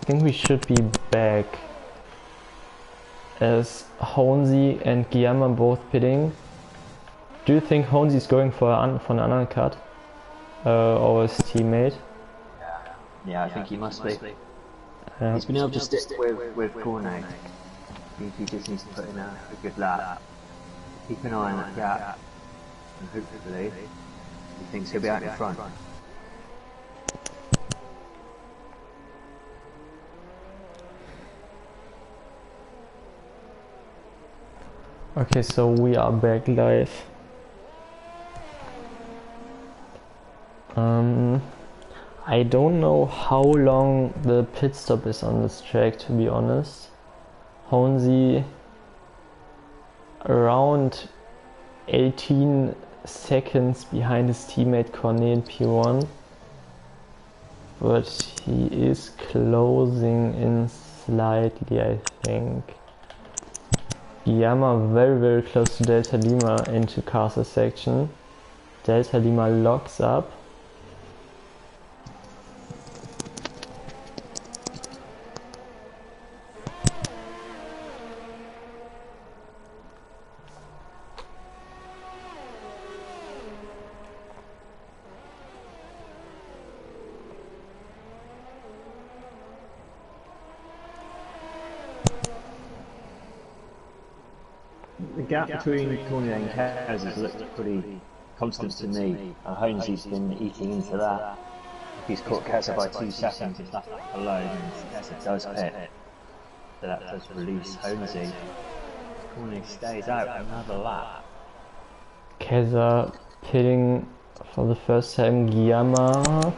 think we should be back as Honzi and Guillermo both pitting. Do you think Honzi is going for an undercut or his teammate? Yeah, I think he must be. He's been able to stick with Cornet. He just needs to put in a good lap. Keep an eye on that gap, and hopefully he thinks he'll be out in front. Okay, so we are back live. I don't know how long the pit stop is on this track, to be honest. Honzi around 18 seconds behind his teammate Cornet in P1, but he is closing in slightly, I think. Guillermo very close to Delta Lima into Casa section. Delta Lima locks up. The gap between Cornet and Kaz has looked pretty constant to me. Holmesy's been eating into that. He's caught Kaz by 2 seconds, if that's alone, and Kaz does pit. So that does release Holmesy. Cornet stays out another lap. Keza pitting for the first time. Guillermo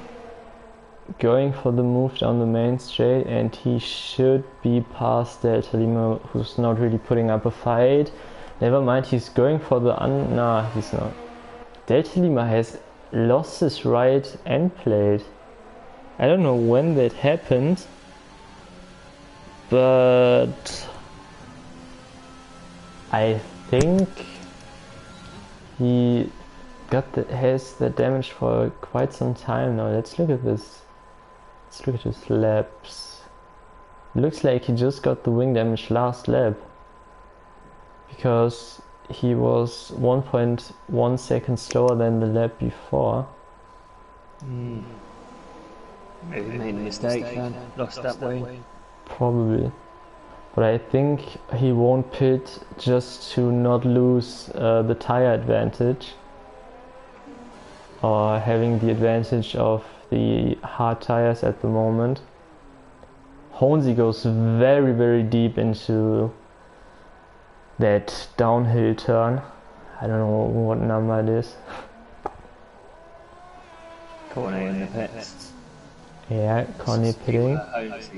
going for the move down the main straight, and he should be past Delta Lima, who's not really putting up a fight. Never mind, he's going for the nah, he's not. Delta Lima has lost his right end plate. I don't know when that happened, but I think he has that damage for quite some time now. Let's look at this. Let's look at his laps. Looks like he just got the wing damage last lap, because he was 1.1 seconds slower than the lap before. Maybe he made a mistake then, lost that wing. Probably. But I think he won't pit just to not lose the tire advantage, or having the advantage of the hard tires at the moment. Honzi goes very deep into that downhill turn. I don't know what number it is. Cornet in the pits. Yeah, Cornet pitting. Let's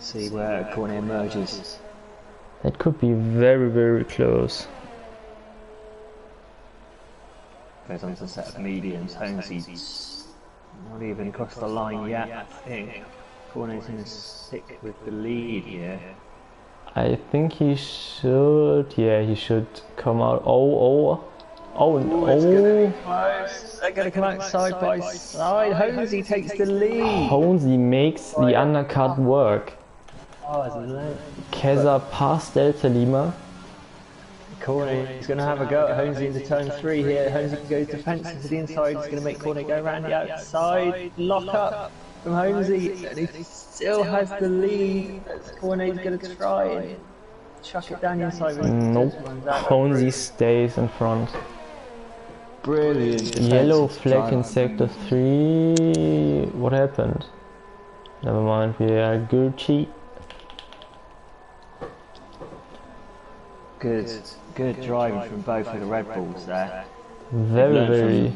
see where Cornet emerges. That could be very close. Goes on to a set of mediums. Holmesy's not even crossed the line yet, I think. Cornet's going to stick with the lead here. I think he should, yeah, he should come out. Oh, it's gonna be close. They're going to come out side by side. Holmesy takes the lead. Honzi makes the undercut work. Oh, Keza past Delta Lima. Cornet is going to have a go at Holmesy into turn 3 here. Holmesy goes defensive to the inside. He's going to make Cornet go around the outside. Lock up from Holmesy, and he still has the lead. Cornet's going to try and chuck it down the inside. Nope. Honzi stays in front. Brilliant. Yellow flag in sector 3. What happened? Never mind, we are Gucci. Good driving from both of the Red Bulls there. Very.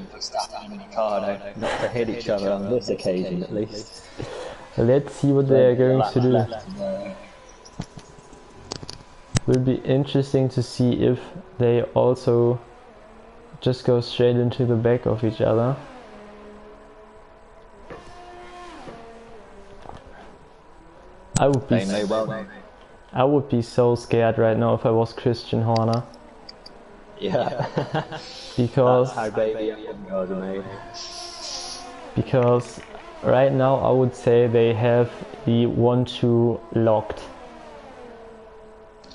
Not to hit each other on this occasion, at least. Let's see what they are going to do. Will be interesting to see if they also just go straight into the back of each other. I would be so scared right now if I was Christian Horner. Yeah. Because that's how baby young guys are made. Because right now I would say they have the 1-2 locked.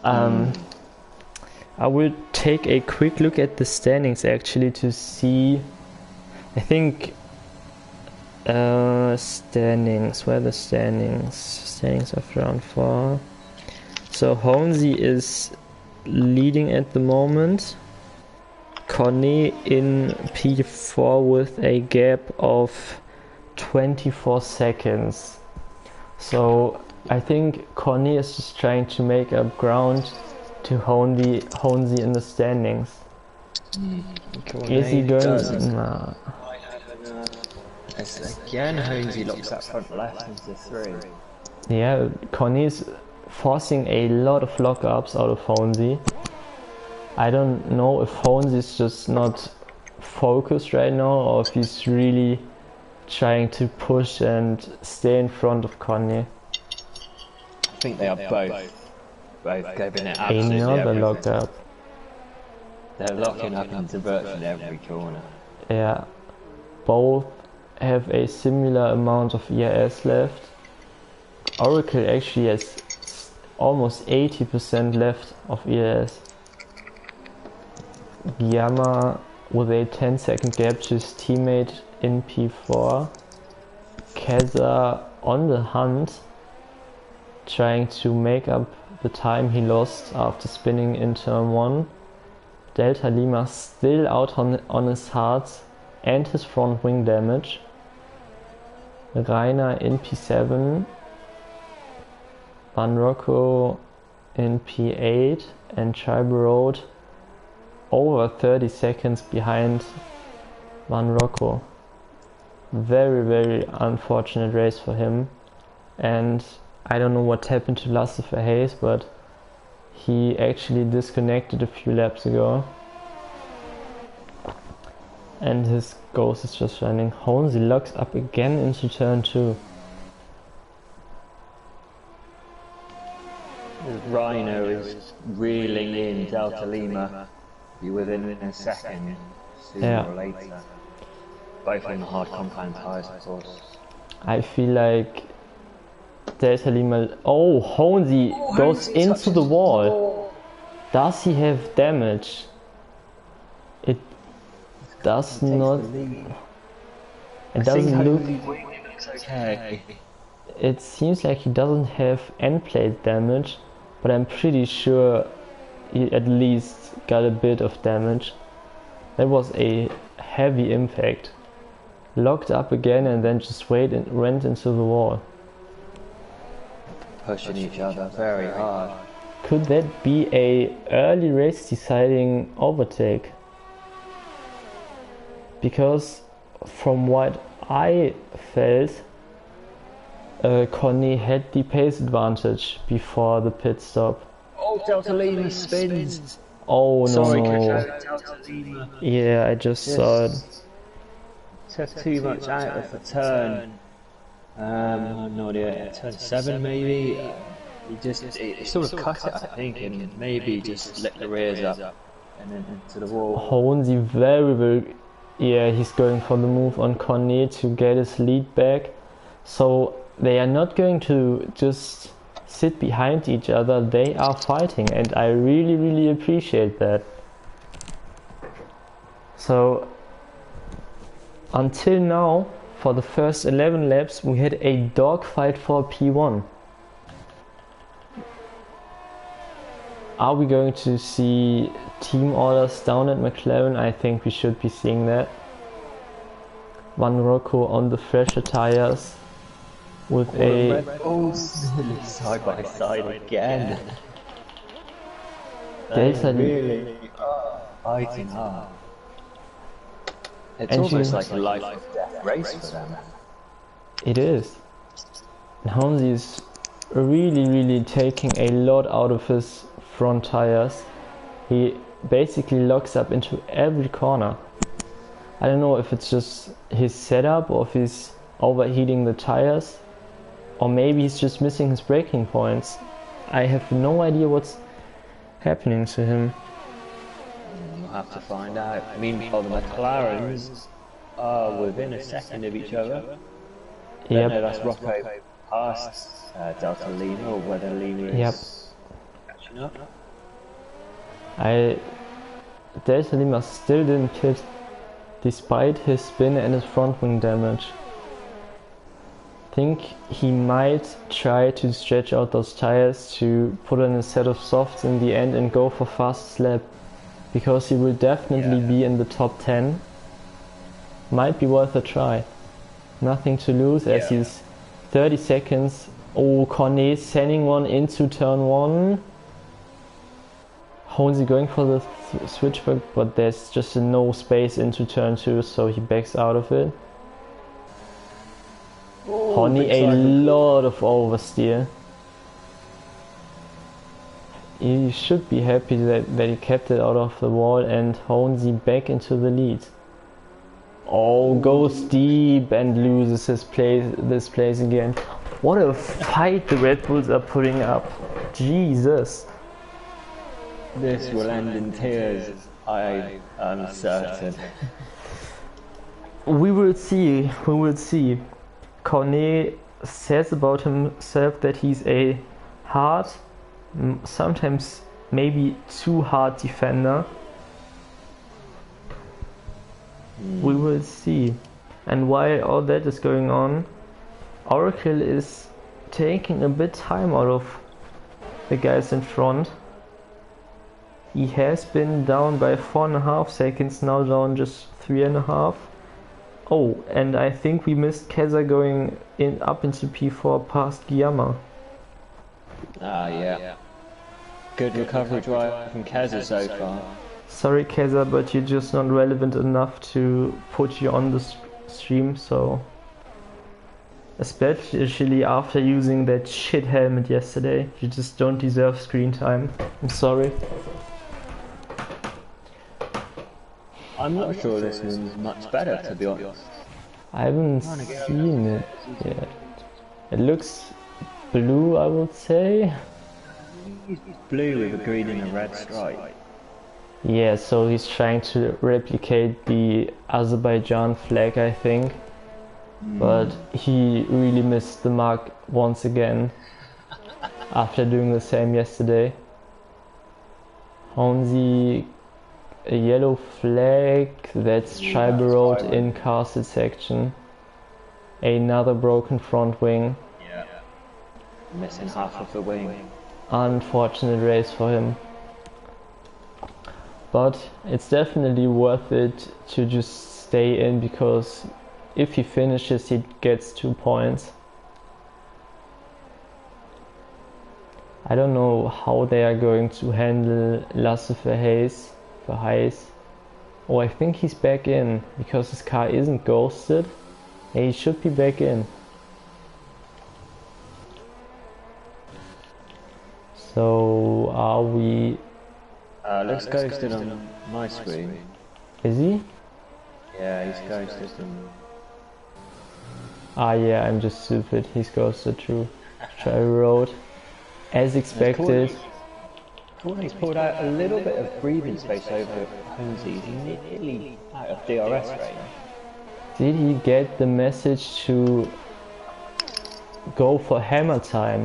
I will take a quick look at the standings actually to see. I think standings. Where are the standings? Standings of round 4. So Hornsey is leading at the moment. Connie in P4 with a gap of 24 seconds. So I think Connie is just trying to make up ground to Hornsey in the standings. Is he going? Nah. Again, Hornsey locks that front left into 3. Yeah, Connie's forcing a lot of lockups out of Hornsey. I don't know if Hornsey's just not focused right now or if he's really trying to push and stay in front of Connie. I think they are both giving it absolutely Another everything. lockup. They're locking up into virtually every corner. Yeah, both have a similar amount of ERS left. Oracle actually has almost 80% left of ERS. Gyama with a 10-second gap to his teammate in P4. Keza on the hunt, trying to make up the time he lost after spinning in turn 1. Delta Lima still out on his hearts and his front wing damage. Rainer in P7. Van Rocco in P8 and Tribal Road over 30 seconds behind Van Rocco. Very, very unfortunate race for him. And I don't know what happened to Lucifer Hayes, but he actually disconnected a few laps ago. And his ghost is just running. Hornsey locks up again into turn 2. Rhino is reeling in Delta Lima. Be within a second, sooner or later. Both on the hard compound tyres, of course. I feel like Delta Lima. Oh, Hornsey goes into the wall. Does he have damage? It does not. It doesn't look. Okay. It seems like he doesn't have end plate damage, but I'm pretty sure he at least got a bit of damage. That was a heavy impact. Locked up again and then just went into the wall. Pushing each other very hard. Could that be a early race deciding overtake? Because from what I felt, Connie had the pace advantage before the pit stop. Oh, Delta Lima spins. Oh no. Sorry, Delta Lima. Yeah, I just saw it. Took too much out of the turn. No idea, turn 7 maybe. He sort of cut it, I think, and maybe just let the rears up and then into the wall. Hornsey very, yeah, he's going for the move on Connie to get his lead back. So they are not going to just sit behind each other, they are fighting, and I really appreciate that. So until now, for the first 11 laps, we had a dogfight for P1. Are we going to see team orders down at McLaren? I think we should be seeing that. Van Rocco on the fresher tires with a side by side again. Delta really fighting hard. It's almost like a life or death race for them. It is. And Hornsey is really taking a lot out of his front tires. He basically locks up into every corner. I don't know if it's just his setup or if he's overheating the tires, or maybe he's just missing his braking points. I have no idea what's happening to him. We'll have to find out. Meanwhile, the McLarens are within a second of each other. Don't know that's Rocco past Delta Lima, or whether Lima is catching up. Delta Lima still didn't pit, despite his spin and his front wing damage. Think he might try to stretch out those tires to put in a set of softs in the end and go for fast lap, because he will definitely be in the top 10. Might be worth a try. Nothing to lose as he's 30 seconds. Oh, Cornet sending one into turn 1. Honesy going for the switchback, but there's just no space into turn 2, so he backs out of it. Honey, a lot of oversteer. He should be happy that he kept it out of the wall, and Honesy back into the lead. Oh, goes deep and loses his place again. What a fight the Red Bulls are putting up. Jesus. This will end in tears, I am certain. We will see. Cornet says about himself that he's a hard, sometimes maybe too hard defender. We will see. And while all that is going on, Oracle is taking a bit time out of the guys in front. He has been down by 4.5 seconds, now down just 3.5. Oh, and I think we missed Keza going up into P4 past Guillermo. Ah, yeah. Good recovery drive from Keza so far. Sorry Keza, but you're just not relevant enough to put you on the stream, so... Especially after using that shit helmet yesterday. You just don't deserve screen time. I'm sorry. I'm not sure this one's much better, to be honest. I haven't seen it yet. It looks blue, I would say. It's blue with a green and a red stripe. Yeah, so he's trying to replicate the Azerbaijan flag, I think. But he really missed the mark once again after doing the same yesterday. Honesy, a yellow flag, that's Tribal Road in castle section. Another broken front wing. Yeah. Missing half of the wing. Unfortunate race for him. But it's definitely worth it to just stay in, because if he finishes he gets 2 points. I don't know how they are going to handle Lasse Verhees. Oh, I think he's back in, because his car isn't ghosted. He should be back in. So are we... looks ghosted on my screen. Is he? Yeah, he's ghosted on... Ah yeah, I'm just stupid. He's ghosted through Tribal Road. As expected. He's pulled out a little bit of breathing space over Honesy. He's nearly out of DRS range. Did he get the message to go for hammer time?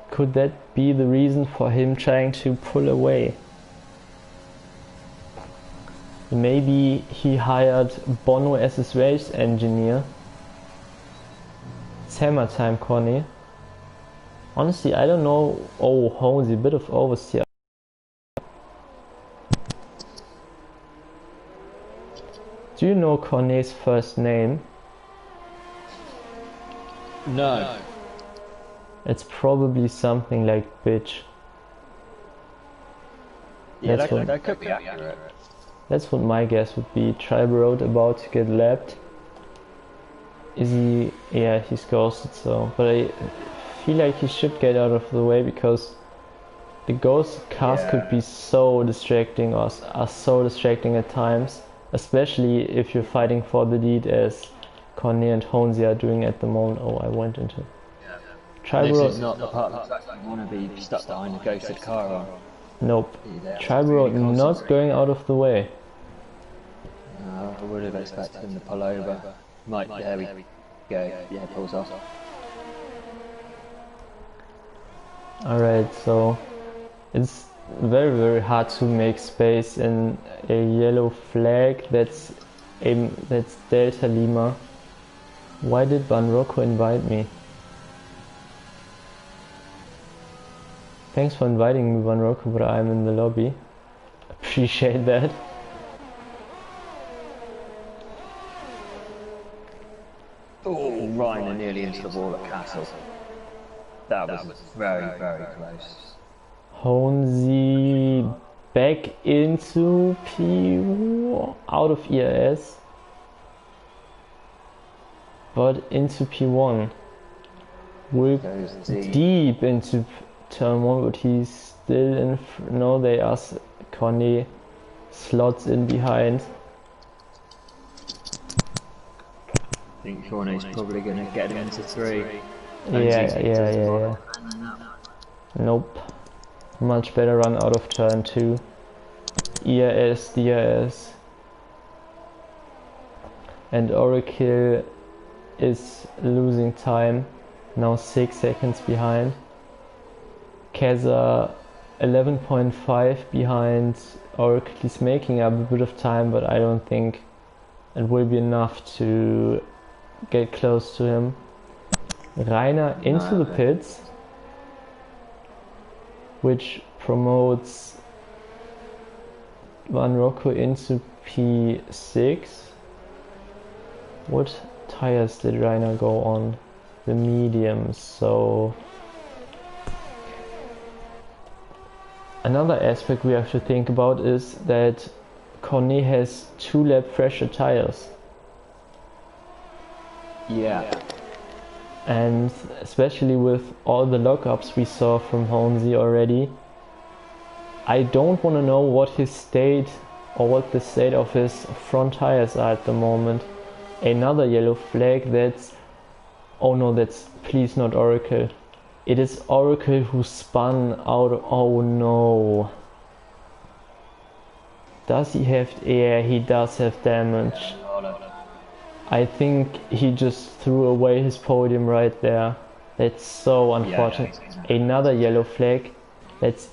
Could that be the reason for him trying to pull away? Maybe he hired Bono as his race engineer. It's hammer time, Connie. Honestly, I don't know. Oh, Honesy, a bit of oversteer. Do you know Cornet's first name? No. It's probably something like bitch. Yeah, that could be accurate. That's what my guess would be. Tribal Road about to get lapped. Is he? Yeah, he's ghosted, so... But I feel like he should get out of the way, because the ghosted cars could be so distracting, or are so distracting at times. Especially if you're fighting for the lead, as Cornet and Honesy are doing at the moment. Oh, I went into... Tribal Road... This is not the part of track you want to be stuck behind a ghosted car on. Nope. Tribal Road not going out of the way. I would have expected him to pull over. Might, there we go. Yeah, pulls off. Alright, so it's very, very hard to make space in a yellow flag. That's Delta Lima. Why did Van Rocco invite me? Thanks for inviting me, Van Rocco, but I'm in the lobby. Appreciate that. Oh, Reiner nearly into the wall at Castle. That was very, very close. Honzi back into P out of ERS, but into P1. We're deep into turn 1, but he's still in. No, they ask Connie slots in behind. I think Cornet's probably going to get him into 3. Yeah. Nope. Much better run out of turn 2. ERS, DRS. And Oracle is losing time. Now 6 seconds behind. Keza 11.5 behind. Oracle is making up a bit of time, but I don't think it will be enough to get close to him. Reiner into the pits, which promotes Van Rocco into P6. What tires did Reiner go on? The mediums, so another aspect we have to think about is that Cornet has 2 lap fresher tires. Yeah. And especially with all the lockups we saw from Honzi already, I don't want to know what his state or what the state of his front tires are at the moment. Another yellow flag. That's, oh no, that's please not Oracle. It is Oracle who spun out of, oh no. Does he have, yeah, he does have damage. I think he just threw away his podium right there. That's so unfortunate. Yeah. Another yellow flag. That's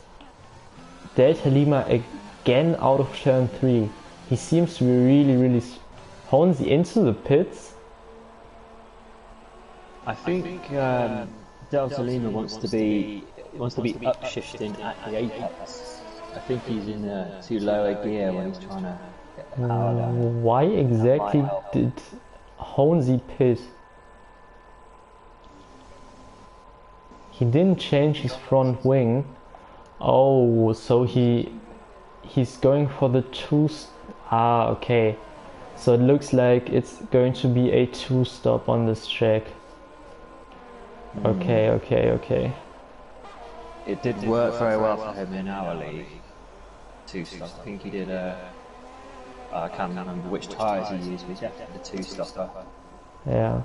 Delta Lima again out of turn 3. He seems to be really Honzi into the pits. I think Delta Lima wants to be upshifting at the apex. I think he's in a too low a gear when he's trying to get the power down. Why exactly did Honzi pit? He didn't change his front wing. Oh, so he's going for the 2. Okay. So it looks like it's going to be a 2-stop on this track. Okay. It did work very well for him in our league. 2-stop. I think he did I can't remember which tyres he used, but he definitely did a 2-stopper. Yeah.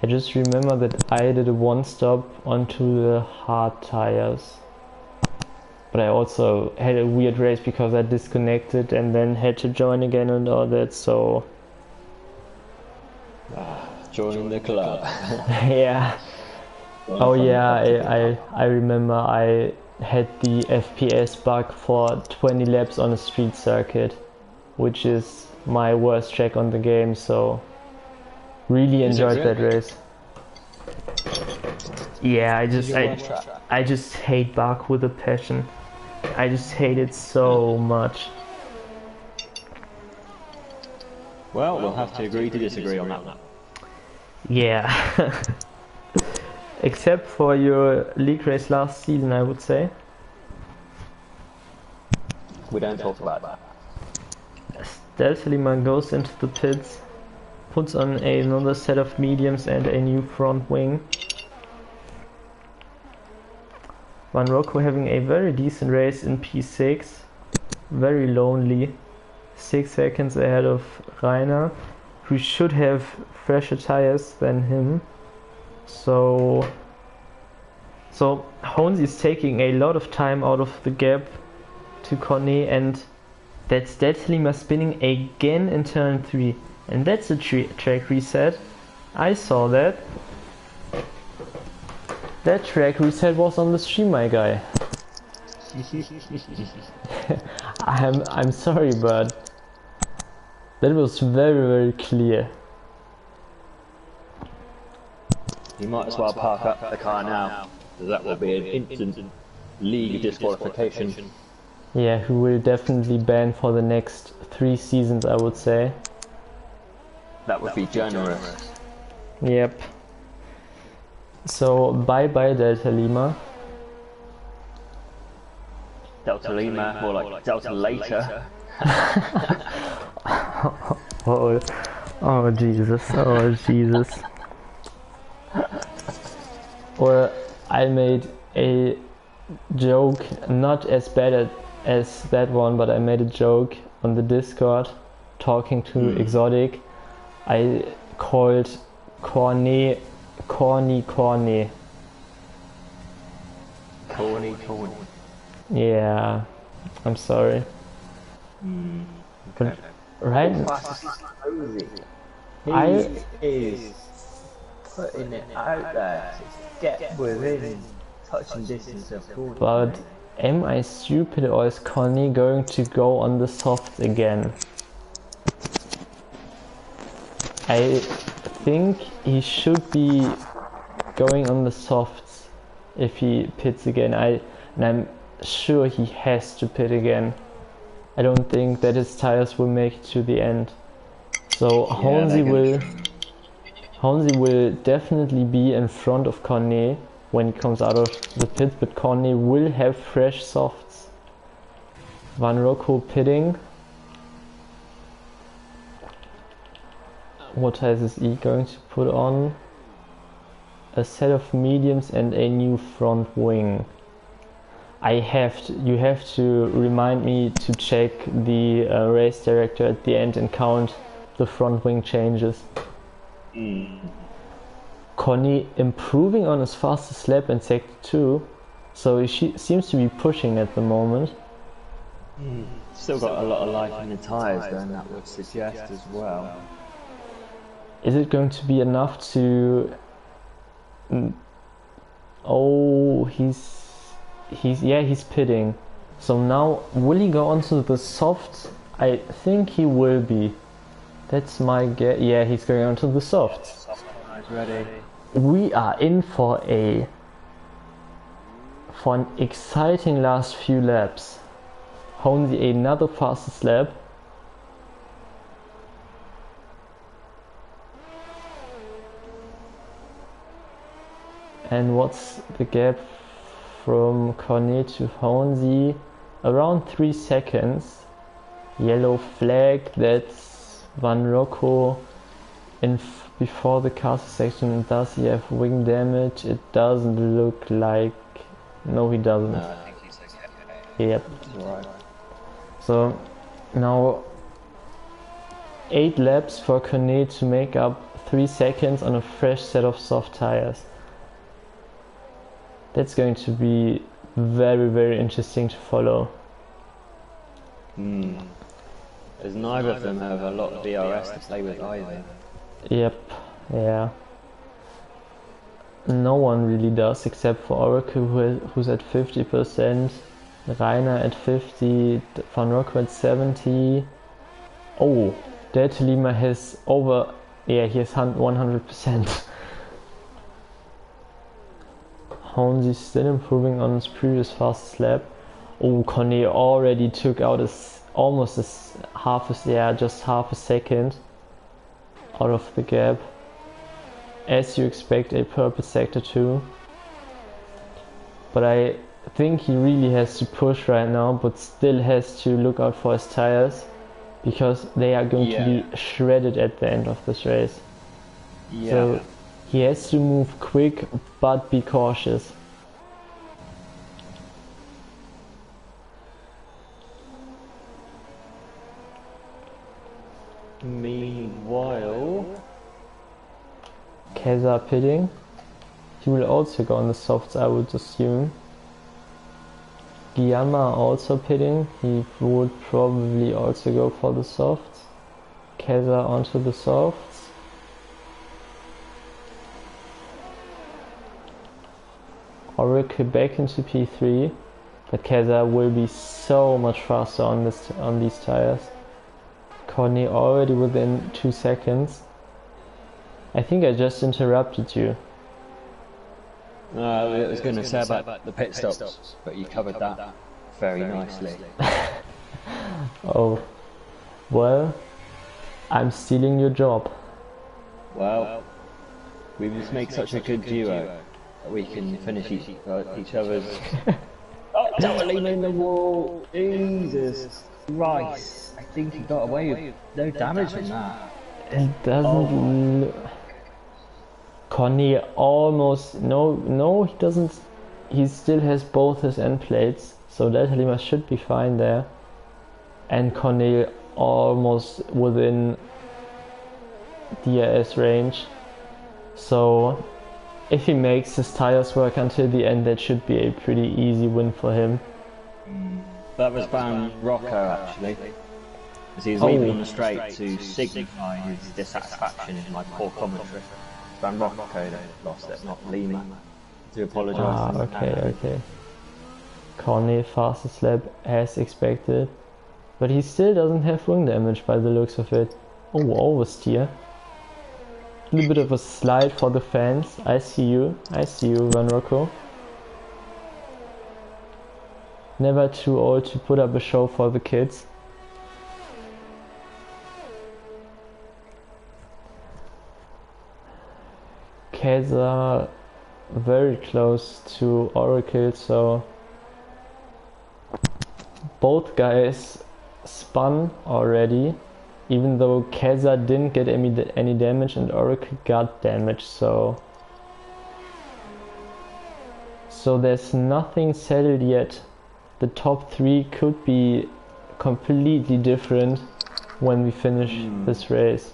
I just remember that I did a 1-stop onto the hard tyres. But I also had a weird race because I disconnected and then had to join again and all that, so... Join the club. Yeah. Oh yeah, I remember I had the FPS bug for 20 laps on a street circuit, which is my worst track on the game, so really enjoyed that race. Yeah, I just hate Baku with a passion. I just hate it so much. Well, we'll have to agree to disagree on that one. Yeah. Except for your league race last season, I would say. We don't talk about that. Delta Lima goes into the pits, puts on another set of mediums and a new front wing. Van Rocco having a very decent race in P6, very lonely, 6 seconds ahead of Reiner, who should have fresher tires than him. So Honzi is taking a lot of time out of the gap to Cornet, and that's Delta Lima spinning again in turn 3. And that's a track reset. I saw that. That track reset was on the stream, my guy. I'm sorry, but that was very clear. You might as well park up the car now, because that will be an instant league disqualification. Yeah, who will definitely ban for the next 3 seasons, I would say. That would be generous. Yep. So bye bye Delta Lima. Delta Lima, more like Delta later. Oh Jesus, oh Jesus. Or I made a joke, not as bad as that one, but I made a joke on the Discord talking to Exotic. I called Corny. Corny. Yeah, I'm sorry. Okay. Right? He is putting it out there to get within touching distance of Corny. But am I stupid, or is Corny going to go on the softs again? I think he should be going on the softs if he pits again. And I'm sure he has to pit again. I don't think that his tires will make it to the end. So Hornsey will definitely be in front of Cornet when he comes out of the pit, but Cornet will have fresh softs. Van Rocco pitting. What tires is he going to put on? A set of mediums and a new front wing. You have to remind me to check the race director at the end and count the front wing changes. Connie improving on his fastest lap in sector 2, so he seems to be pushing at the moment. Still got a lot of life in the tyres then, that would suggest as well. Is it going to be enough to... Oh, he's pitting. So now, will he go onto the softs? I think he will be. That's my guess. Yeah, he's going onto the softs. Ready. We are in for an exciting last few laps. Honzi another fastest lap. And what's the gap from Cornet to Honzi? Around 3 seconds. Yellow flag, that's Van Rocco before the caster section. Does he have wing damage? It doesn't look like... No, he doesn't. No, I think he's okay. Yep. Right. So now 8 laps for Cornet to make up 3 seconds on a fresh set of soft tires. That's going to be very interesting to follow. As neither of them have a lot of DRS to play with either. Yep, yeah. No one really does except for Oracle, who's at 50%, Rainer at 50, Van Rocco at 70. Oh, Delta Lima has over... Yeah, he has 100%. Honzi still improving on his previous fastest lap. Oh, Cornet already took out just half a second out of the gap. As you expect, a purple sector 2. But I think he really has to push right now, but still has to look out for his tires, because they are going to be shredded at the end of this race. So he has to move quick, but be cautious. Meanwhile, Keza pitting. He will also go on the softs, I would assume. Guillama also pitting. He would probably also go for the softs. Keza onto the softs. Oracle back into P3, but Keza will be so much faster on these tires. Connie already within 2 seconds. I think I just interrupted you. No, I was going to say about the pit stops, but you covered that very nicely. Oh, well, I'm stealing your job. Well, we must make such a good duo that we can finish each other's... Oh, totally in the wall! Jesus Christ! I think he got away with no damage from that. It doesn't... Connie almost... No, he doesn't... He still has both his end plates, so Delta Lima should be fine there. And Connie almost within DRS range. So if he makes his tires work until the end, that should be a pretty easy win for him. That was Van Rocco actually, as he was leaving on the straight to signify his dissatisfaction in my poor commentary. Van Rocco that lost it, not Lima. To apologise. Okay. Connie fastest lap as expected, but he still doesn't have wing damage by the looks of it. Oh, oversteer. A little bit of a slide for the fans. I see you, Van Rocco. Never too old to put up a show for the kids. Keza very close to Oracle, so both guys spun already, even though Keza didn't get any damage and Oracle got damage, so there's nothing settled yet. The top 3 could be completely different when we finish this race.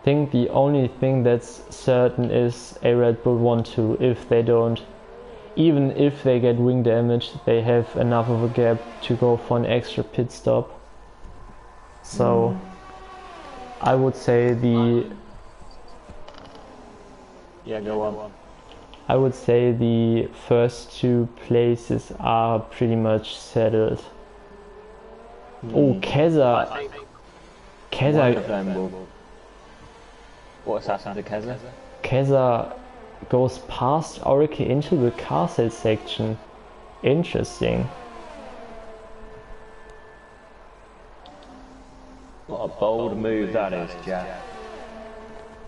I think the only thing that's certain is a Red Bull 1-2. If they don't, even if they get wing damage, they have enough of a gap to go for an extra pit stop. So I would say I would say the first 2 places are pretty much settled. Oh, Keza! What's happened to Keza? Keza goes past Oracle into the car sales section. Interesting. What a bold move that is, Jack.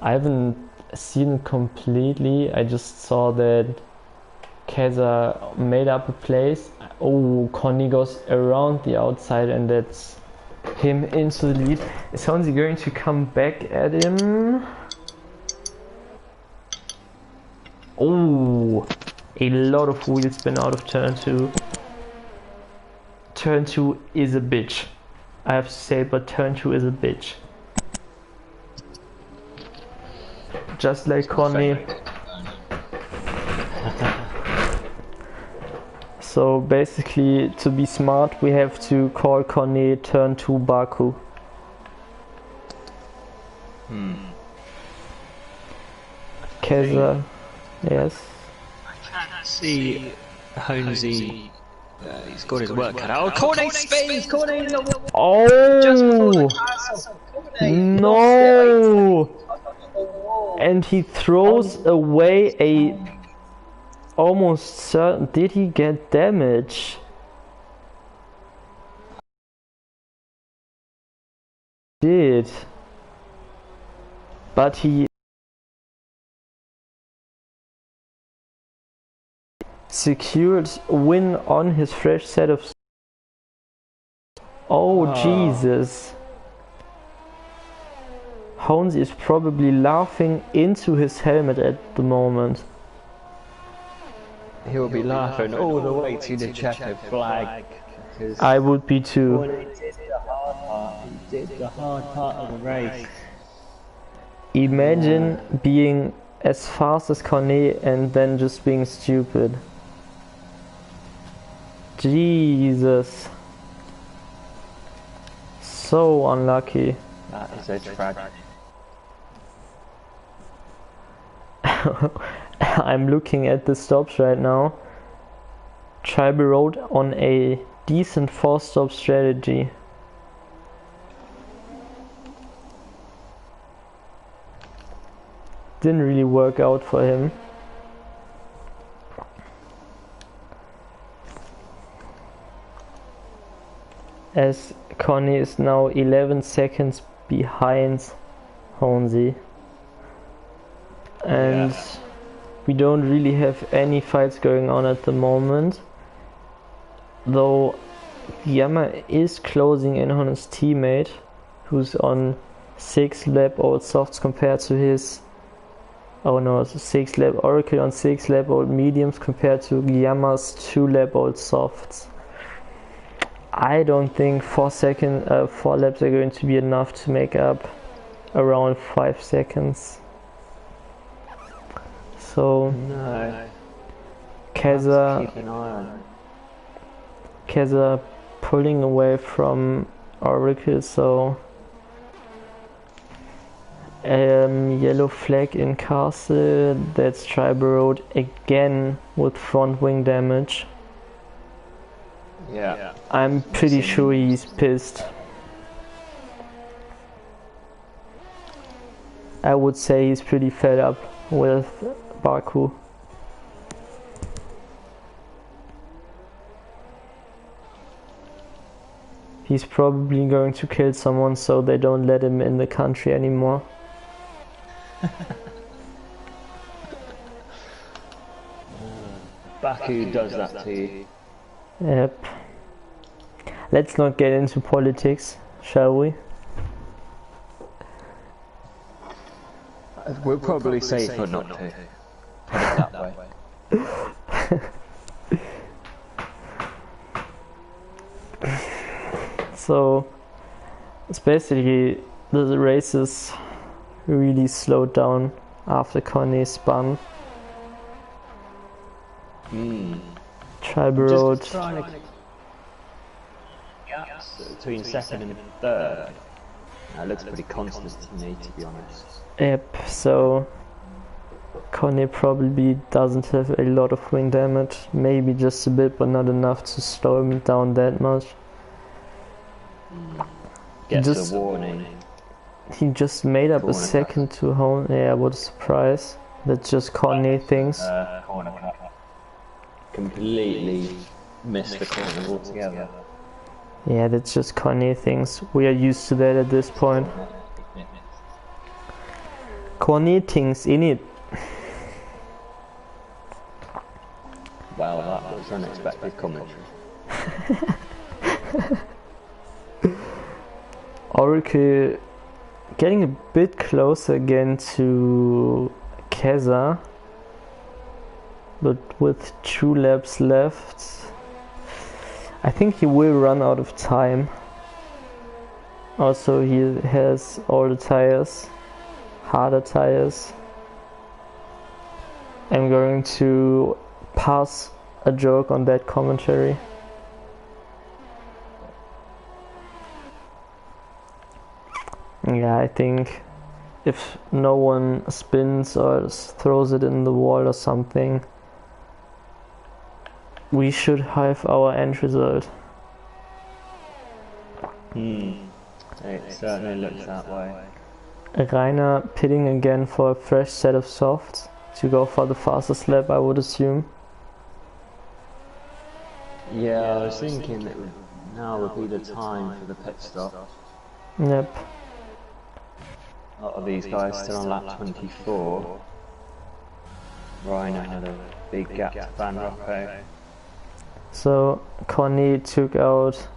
I haven't seen it completely. I just saw that Keza made up a place. Oh, Connie goes around the outside and that's him into the lead. Is Honzi going to come back at him? Oh, a lot of wheel spin out of turn 2. Turn 2 is a bitch. I have to say, but turn 2 is a bitch. Just like Connie. So basically, to be smart, we have to call Connie turn 2 Baku. Keza, yes. I can't see Honzi. He's got his work cut out. Cornet spins! Cornet in the wall! Oh! No! And he throws away a almost certain. Did he get damage? Did. But he secured a win on his fresh set of. Oh, Jesus. Hones is probably laughing into his helmet at the moment. He will be laughing all the way to the checkered flag. I would be too. He did the hard part of the race. Imagine being as fast as Cornet and then just being stupid. Jesus. So unlucky. That is a tragedy. I'm looking at the stops right now. Tribal Road on a decent 4-stop strategy. Didn't really work out for him. As Connie is now 11 seconds behind Hornsey. And we don't really have any fights going on at the moment. Though Yama is closing in on his teammate, who's on 6 lap old softs compared to his 6 lap Oracle on 6 lap old mediums compared to Yama's 2 lap old softs. I don't think 4 laps are going to be enough to make up around 5 seconds. So no. Keza pulling away from Oracle, so yellow flag in Castle. That's Tribal Road again with front wing damage. Yeah. I'm pretty sure he's pissed. I would say he's pretty fed up with Baku. He's probably going to kill someone so they don't let him in the country anymore. Baku does that to you. Yep. Let's not get into politics, shall we? We're probably safer not to. Put it that way. So it's basically the races really slowed down after Connie spun. Tribal Road. Between second and third. It looks pretty constant to me, to be honest. Yep, so Connie probably doesn't have a lot of wing damage, maybe just a bit, but not enough to slow him down that much. Gets a warning. He just made up a second to home. Yeah, what a surprise. That's just Connie things. Corner cut. Completely missed the corner altogether. Yeah, that's just Connie things. We are used to that at this point. Connie things in it. Well, that was unexpected commentary. Oracle getting a bit closer again to Keza, but with 2 laps left. I think he will run out of time. Also, he has all the tires, harder tires. I'm going to pass a joke on that commentary. Yeah, I think if no one spins or throws it in the wall or something, we should have our end result. It certainly looks that way. Rainer pitting again for a fresh set of softs to go for the fastest lap, I would assume. Yeah, I was thinking that now would be the time for the pit stop. Yep. A lot of these guys still on lap 24. Rainer had a big gap to Van Rocco. So Connie took out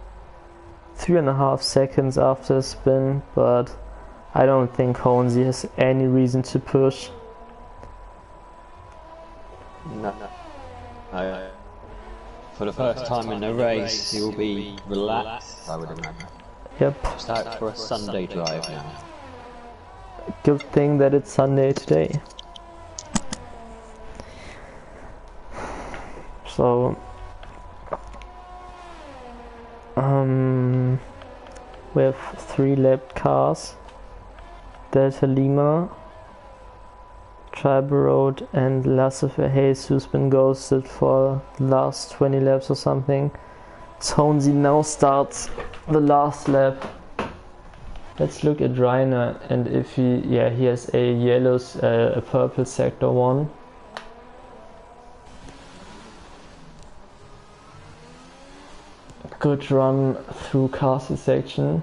3.5 seconds after a spin, but I don't think Hornsey has any reason to push. No. For the first time in the race, he will be relaxed, I would imagine. Yep. Just out for a Sunday drive now. Good thing that it's Sunday today. So we have 3 lap cars Delta Lima, Tribal Road, and SFR Jesus been ghosted for the last 20 laps or something. So Honesy now starts the last lap. Let's look at Reiner, and if he has a yellow, a purple sector 1. Good run through castle section.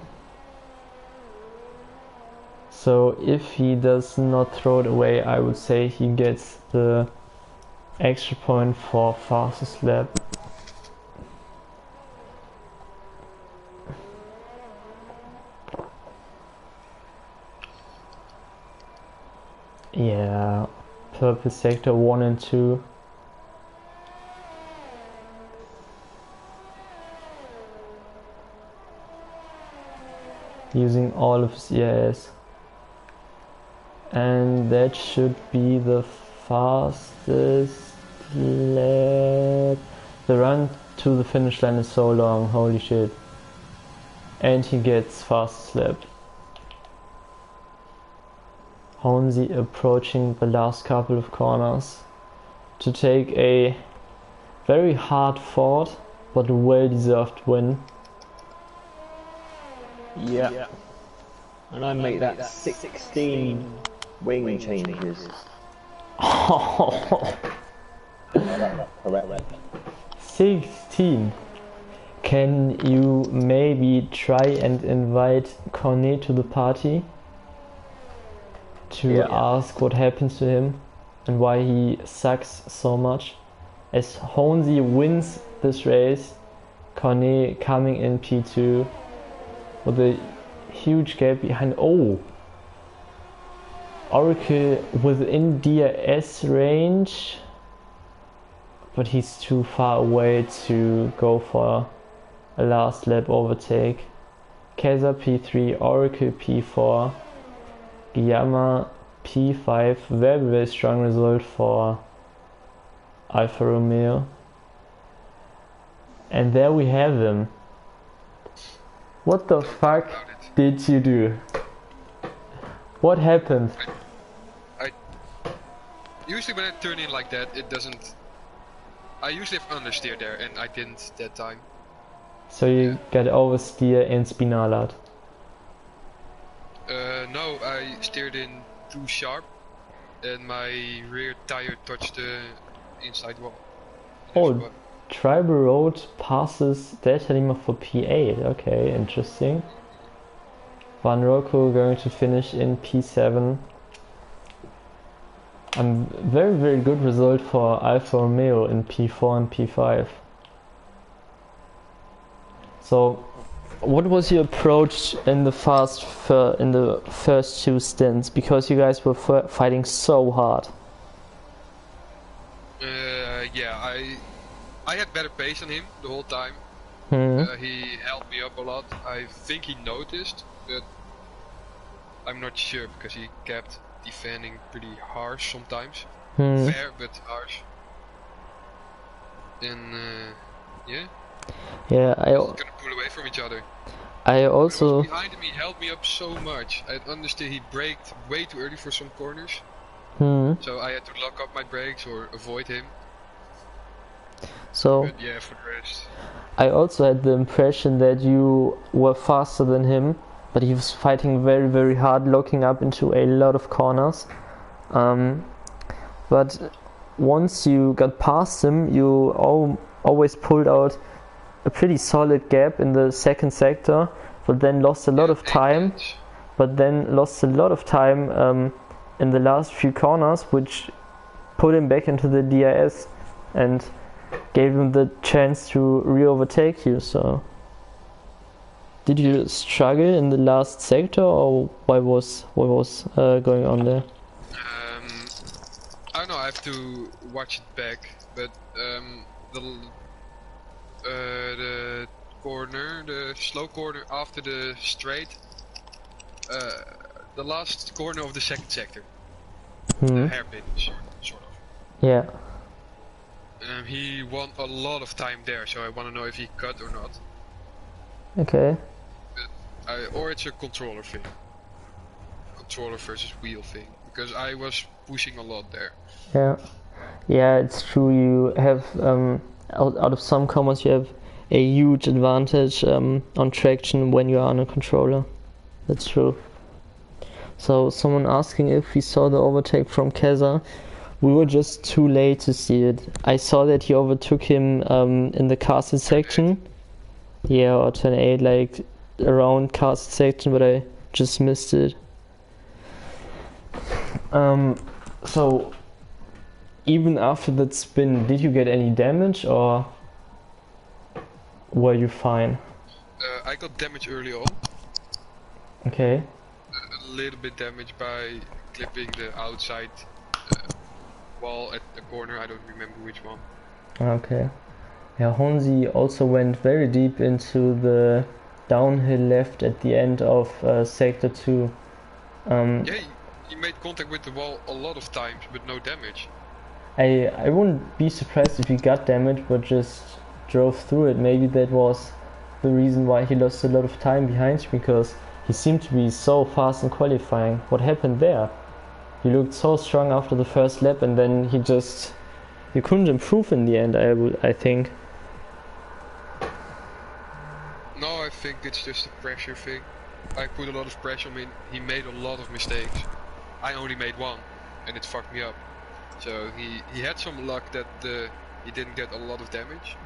So if he does not throw it away, I would say he gets the extra point for fastest lap. Yeah, purple sector 1 and 2. Using all of his EIS. And that should be the fastest lap. The run to the finish line is so long, holy shit. And he gets fastest lap. Honesy approaching the last couple of corners to take a very hard fought but well deserved win. Yeah. And I make that 16 wing changes. Oh, Correct. 16. Can you maybe try and invite Cornet to the party? To ask what happens to him and why he sucks so much. As Honesy wins this race, Cornet coming in P2 with a huge gap behind. Oh! Oracle within DRS range, but he's too far away to go for a last lap overtake. Keza P3, Oracle P4, Guillama P5, very strong result for Alfa Romeo. And there we have them. What the fuck did you do? What happened? I usually when I turn in like that, it doesn't. I usually have understeer there, and I didn't that time. So you got oversteer in Spinalat. No, I steered in too sharp, and my rear tire touched the inside wall. Oh, Tribal Road passes Delta Lima for P8. Okay, interesting. Van Rocco going to finish in P7. Very good result for Alfa Romeo in P4 and P5. So, what was your approach in the first two stints? Because you guys were fighting so hard. Yeah, I had better pace on him the whole time. He held me up a lot. I think he noticed, but I'm not sure because he kept defending pretty harsh sometimes. Fair but harsh. And yeah, I was gonna pull away from each other. I also behind him, he held me up so much. I understood he braked way too early for some corners. So I had to lock up my brakes or avoid him. So but yeah, for the rest. I also had the impression that you were faster than him, but he was fighting very hard, locking up into a lot of corners. But once you got past him, you always pulled out a pretty solid gap in the second sector, but then lost a lot of time. In the last few corners, which put him back into the DRS and gave him the chance to re-overtake you. So, did you struggle in the last sector, or what was going on there? I don't know. I have to watch it back, but the corner, the slow corner after the straight, the last corner of the second sector, the hairpin, sort of. Yeah. He won a lot of time there, so I want to know if he cut or not. Okay. But or it's a controller thing. controller versus wheel thing, because I was pushing a lot there. Yeah, it's true. You have out of some combos you have a huge advantage on traction when you are on a controller. That's true. So someone asking if we saw the overtake from Keza. We were just too late to see it. I saw that he overtook him in the casted section. Yeah, or turn 8, like around casted section, but I just missed it. So even after that spin, did you get any damage or were you fine? I got damage early on. Okay. A little bit damage by clipping the outside wall at the corner. I don't remember which one. Okay. Yeah, Honzi also went very deep into the downhill left at the end of sector 2. Yeah, he made contact with the wall a lot of times, but no damage. I wouldn't be surprised if he got damage but just drove through it. Maybe that was the reason why he lost a lot of time behind, because he seemed to be so fast in qualifying. What happened there? He looked so strong after the first lap, and then he couldn't improve in the end, I think. No, I think it's just a pressure thing. I put a lot of pressure on him. He made a lot of mistakes. I only made one, and it fucked me up. So he had some luck that he didn't get a lot of damage.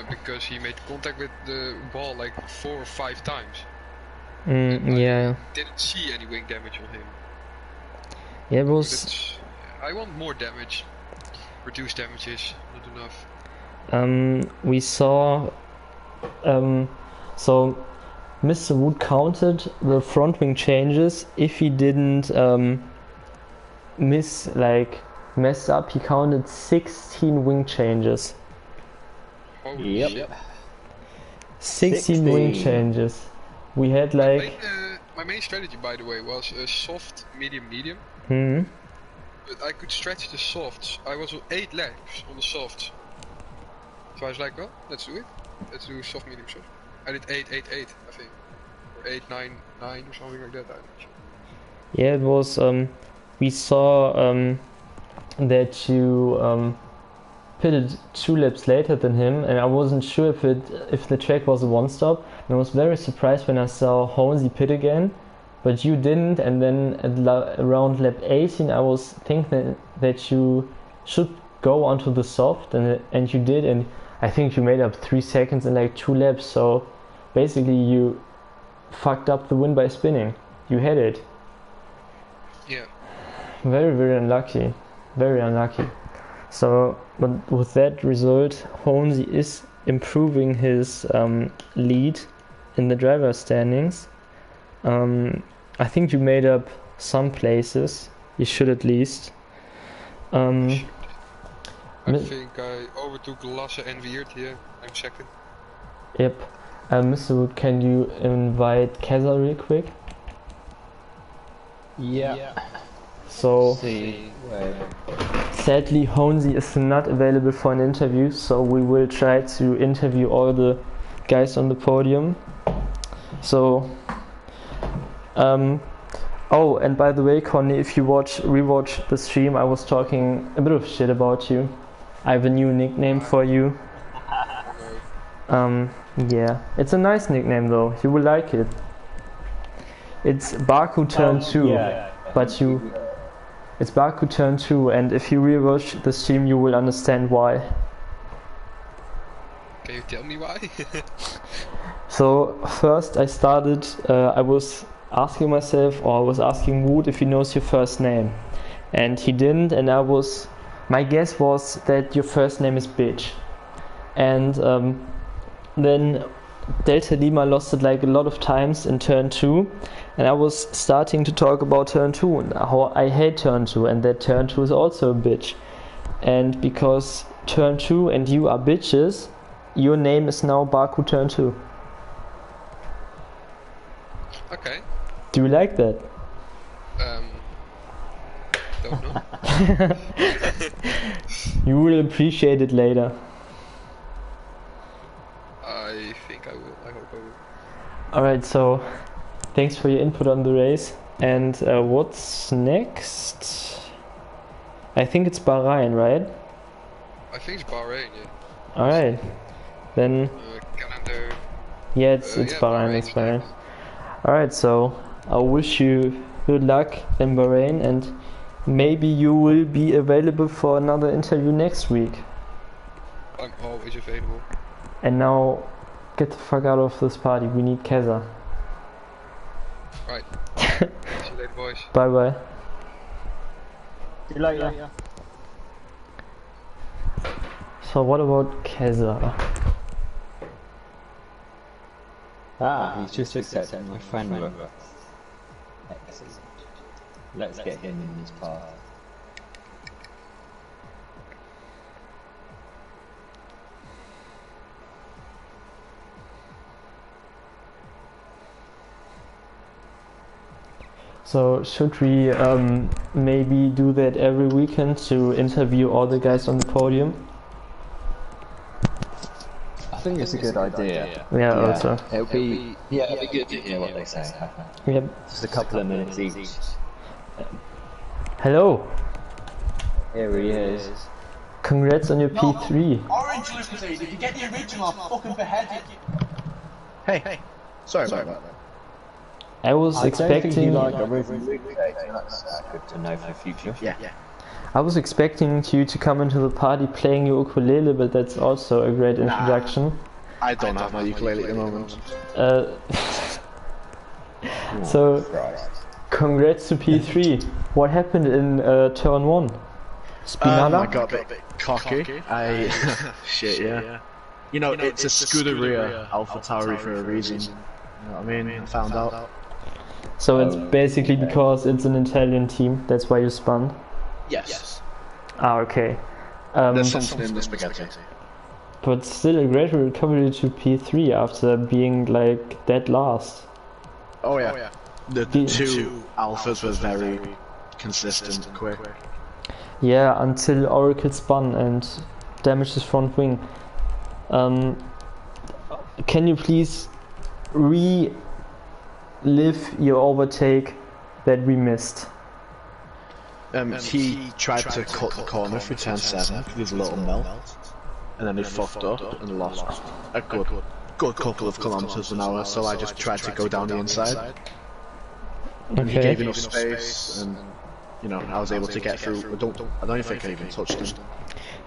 Because he made contact with the wall like 4 or 5 times. Yeah. I didn't see any wing damage on him. Yeah, it was... I want more damage. Reduced damage is not enough. We saw... so Mr. Wood counted the front wing changes. If he didn't mess up, he counted 16 wing changes. Holy shit. 16 wing changes. We had like... My main strategy, by the way, was soft, medium, medium. But I could stretch the softs. I was on 8 laps on the softs. So I was like, well, let's do it. Let's do soft, medium, soft. I did 8, 8, 8, I think. Or 8, 9, 9 or something like that, I'm not sure. Yeah, it was... we saw that you pitted 2 laps later than him, and I wasn't sure if the track was a one-stop. And I was very surprised when I saw Honzi pit again, but you didn't. And then around lap 18, I was thinking that you should go onto the soft, and you did. And I think you made up 3 seconds in like 2 laps. So basically, you fucked up the win by spinning. You had it. Yeah. Very, very unlucky. Very unlucky. So, but with that result, Honzi is improving his lead in the driver standings. I think you made up some places. You should at least. I think I overtook Lasse and Weird here. I'm second. Yep. Mr. Wood, can you invite Keza real quick? Yeah. So, See, sadly, Honzi is not available for an interview, so we will try to interview all the guys on the podium. So, oh, and by the way, Conny, if you rewatch the stream, I was talking a bit of shit about you. I have a new nickname for you. Yeah, it's a nice nickname though. You will like it. It's Baku turn 2, yeah. but it's Baku turn 2, and if you rewatch the stream, you will understand why. Can you tell me why? So first I started, I was asking myself, or I was asking Wood if he knows your first name, and he didn't, and my guess was that your first name is Bitch. And then Delta Lima lost it like a lot of times in turn 2, and I was starting to talk about turn 2 and how I hate turn 2, and that turn 2 is also a bitch. And because turn 2 and you are bitches, your name is now Baku turn 2. Okay. Do you like that? Don't know. You will appreciate it later. I think I will. I hope I will. Alright, so thanks for your input on the race. And what's next? I think it's Bahrain, right? I think it's Bahrain, yeah. Alright. Then... calendar... Yeah, it's Bahrain, it's Bahrain. Alright, so I wish you good luck in Bahrain, and maybe you will be available for another interview next week. I'm always available. And now, get the fuck out of this party, we need Keza. Right. See you later, boys. Bye bye. See you later. So what about Keza? He's just accepted my friend request. Excellent. Let's get him in this party. So should we maybe do that every weekend to interview all the guys on the podium? I think it's a good idea. Yeah, also. It'll be good to hear what they say. Yep. Just a couple of minutes each. Hello. Here he is. Congrats on your P3. Orange Lucas, did you get the original? I'll fucking behead you. Hey. Sorry about that. I was expecting... Like original Lucas, that's good to know for the future. Yeah. I was expecting you to come into the party playing your ukulele, but that's also a great introduction. I don't have my ukulele at the moment. So, congrats to P3. What happened in turn 1? Spinala? I got a bit cocky. Shit, yeah. You know, it's a Scuderia AlphaTauri for a reason. You know what I mean? I found out. So it's basically because it's an Italian team, that's why you spun? Yes. Ah, okay. There's something in the spaghetti. But still a great recovery to P3 after being like dead last. Oh yeah. The two alphas were very consistent, quick. Yeah, until Oracle spun and damaged his front wing. Can you please relive your overtake that we missed? He tried to cut the corner through turn 7 with his little melt, and then he fucked up and lost a good couple of kilometers an hour. So I just tried to go down the inside. And he gave enough space, and you know I was able to get through. I don't even think I even touched him.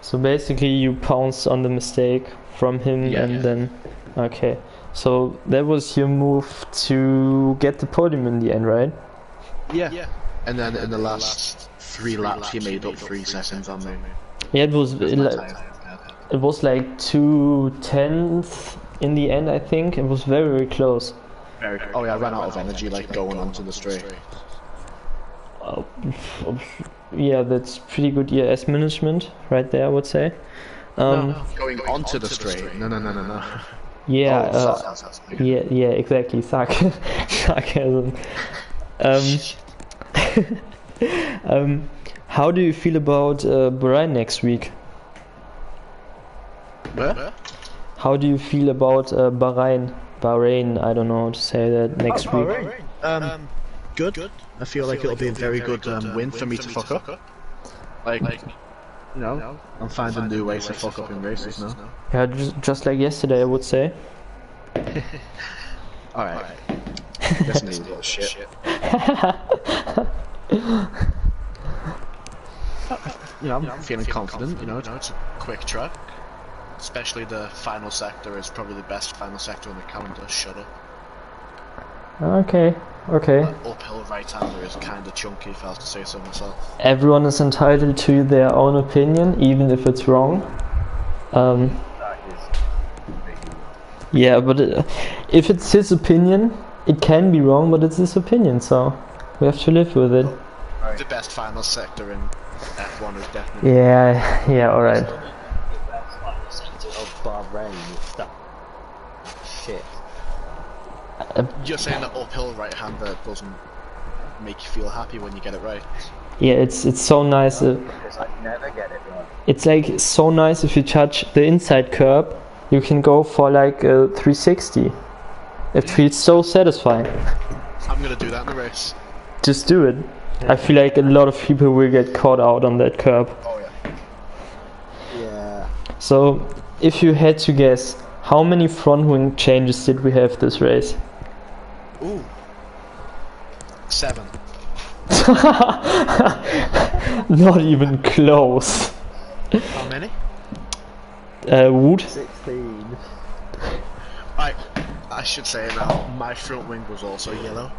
So basically, you pounced on the mistake from him, then okay. So that was your move to get the podium in the end, right? Yeah. And then in the last 3 laps, he made up 3 seconds on me. Yeah, it was like 2/10 in the end, I think. It was very, very close. Oh yeah, I ran out of energy like going onto the straight. Yeah, that's pretty good ES management right there, I would say. No, going onto the straight. No. Yeah, yeah, exactly. Sarcasm. How do you feel about Bahrain next week? Where? How do you feel about Bahrain, I don't know how to say that, next week? Good. I feel like it'll be a very good win for me to fuck up. Like, you know, I'm finding new ways to fuck up in races now. Yeah, just like yesterday, I would say. Alright. That's me little shit. You know, I'm feeling confident, you know, it's a quick track. Especially the final sector is probably the best final sector on the calendar, shut up. Okay. That uphill right-hander is kinda chunky if I was to say so myself. Everyone is entitled to their own opinion, even if it's wrong. Yeah, but if it's his opinion, it can be wrong, but it's his opinion, so we have to live with it. The best final sector in F1 is definitely... Yeah, alright. The best final sector of Bahrain is stuff. Shit. You're saying that uphill right-hander doesn't make you feel happy when you get it right? Yeah, it's so nice. Because I never get it right. It's like so nice if you touch the inside curb, you can go for like 360. It feels so satisfying. I'm gonna do that in the race. Just do it. I feel like a lot of people will get caught out on that curb. Oh yeah. Yeah. So, if you had to guess, how many front wing changes did we have this race? Ooh. 7. Not even close. How many? Wood? 16. I should say now, my front wing was also yellow.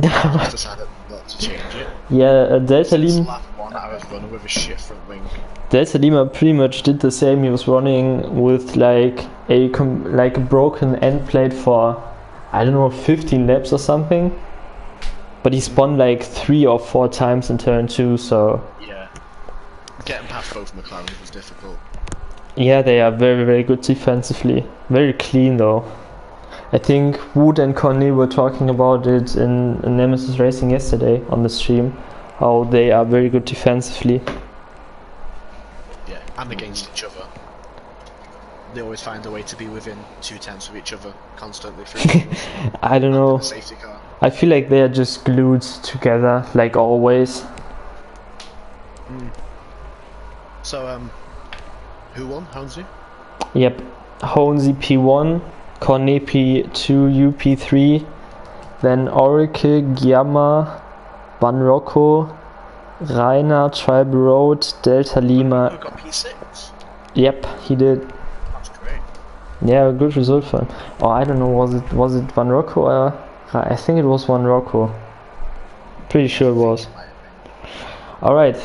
I just decided not to change it. Yeah, Delta Since Lima. lap 1 I was running with a shit front wing. Delta Lima pretty much did the same. He was running with like a broken end plate for, I don't know, 15 laps or something. But he spun like 3 or 4 times in turn 2, so Yeah. Getting past both McLarens was difficult. yeah, they are very, very good defensively. Very clean though. I think Wood and Conley were talking about it in Nemesis Racing yesterday on the stream, how they are very good defensively. Yeah, and against each other. They always find a way to be within 2/10 of each other constantly through I don't know. the safety car. I feel like they are just glued together, like always. So, who won? Houndsy? Yep. Honesy P1, Conley P2, U P3, then Oracle, Giamma, Van Rocco, Rainer, Tribal Road, Delta Lima. Who got P6? Yep, he did. That's great. Yeah, a good result for him. Oh, I don't know, was it Van Rocco or I think it was Van Rocco. Pretty sure it was. Alright.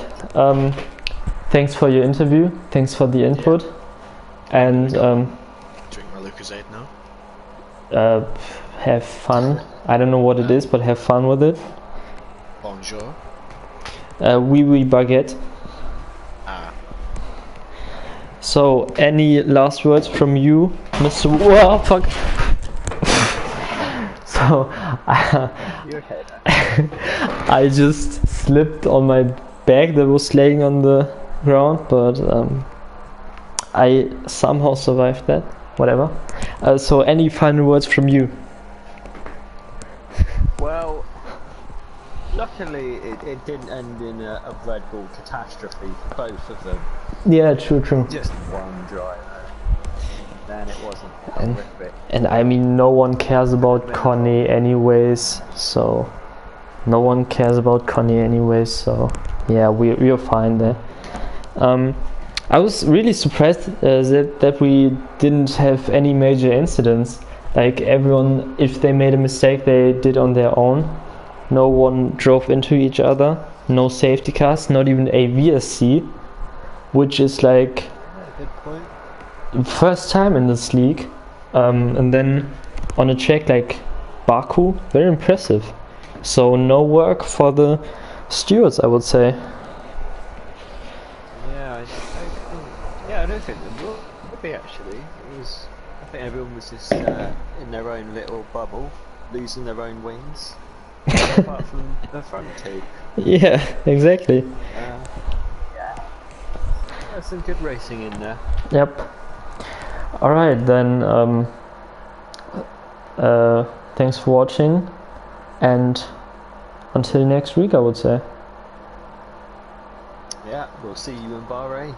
Thanks for your interview. Thanks for the input. And Drink my Lucozade now. have fun. I don't know what it is, but have fun with it. Bonjour. Oui baguette. Ah. So, any last words from you, Mr. Wow, fuck. So, You okay there? I just slipped on my bag that was laying on the ground, but I somehow survived that. Whatever. So, any final words from you? Well, luckily it didn't end in a Red Bull catastrophe for both of them. Yeah, true. Just one driver. Then it wasn't horrific. And I mean, no one cares about Connie anyways, so yeah, we're fine there. I was really surprised that we didn't have any major incidents. Like everyone, if they made a mistake, they did on their own. No one drove into each other. No safety cars, not even a VSC, which is like Good point. first time in this league. And then on a track like Baku, very impressive. So no work for the stewards, I would say. Yeah, I don't think there would be actually. I think everyone was just in their own little bubble, losing their own wings, apart from the front two. Yeah, exactly. Yeah, some good racing in there. Yep. Alright, then thanks for watching, and until next week, I would say. Yeah, we'll see you in Bahrain.